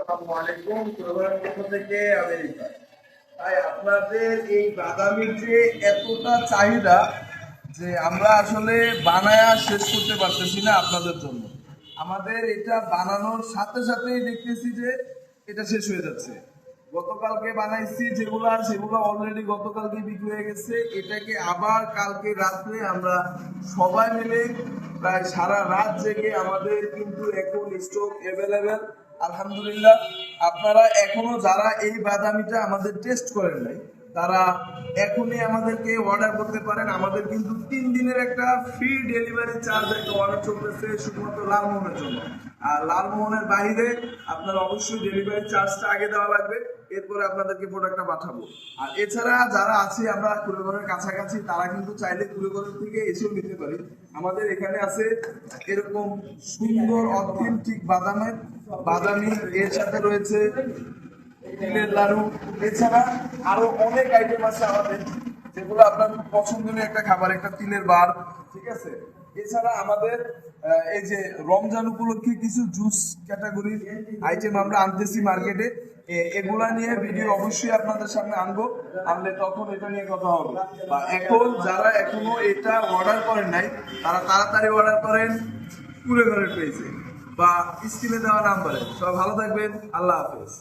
আসসালামু আলাইকুম। প্রোগ্রাম পক্ষ থেকে আমেরিকা। তাই আপনাদের এই বাদামির যে এতটা চাহিদা যে আমরা আসলে বানায়া শেষ করতে পারতেছি না আপনাদের জন্য। আমাদের এটা বানানোর সাথে সাথেই দেখতেছি যে এটা শেষ হয়ে যাচ্ছে। গতকালকে বানাইছি সেগুলো অলরেডি গতকালকে বিক্রি হয়ে গেছে। এটাকে আবার কালকে রাত্রে আমরা সবাই মিলে প্রায় সারা রাত জেগে আমাদের কিন্তু এখন স্টক অ্যাভেলেবেল। আলহামদুলিল্লাহ, আপনারা এখনো যারা এই বাদামিটা আমাদের টেস্ট করেন নাই তারা এখনই আমাদেরকে অর্ডার করতে পারেন। আমাদের কিন্তু 3 দিনের একটা ফ্রি ডেলিভারি চার্জ একটা অর্ডার চলতেছে শুধুমাত্র লালমোহনের জন্য। আর লালমোহনের বাইরে আপনারা অবশ্যই ডেলিভারি চার্জটা আগে দেওয়া লাগবে, এরপরে আপনাদেরকে প্রোডাক্টটা পাঠাবো। আর এছাড়া যারা আছে আমরা কুড়েঘরের কাছাকাছি তারা কিন্তু চাইলে কুড়েঘরের থেকে এসেও নিতে পারি। আমাদের এখানে আছে এরকম সুন্দর অথেন্টিক বাদামি, এর সাথে রয়েছে তিলের লাড়ু। এছাড়া আরো অনেক আইটেম আছে আমাদের, যেগুলো আপনার খুব পছন্দনীয় একটা খাবার, একটা তিলের বার, ঠিক আছে। এছাড়া আমাদের এই যে রমজান উপলক্ষে কিছু জুস ক্যাটাগরির আইটেম আমরা আনতেছি মার্কেটে। এগুলা নিয়ে ভিডিও অবশ্যই আপনাদের সামনে আনলে তখন এটা নিয়ে কথা হবে। বা এখন যারা এখনো এটা অর্ডার করেন নাই তারা তাড়াতাড়ি অর্ডার করেন কুড়ে ঘরের পেয়েছে বা স্ক্রিনে দেওয়া নাম্বারে। সবাই ভালো থাকবেন, আল্লাহ হাফেজ।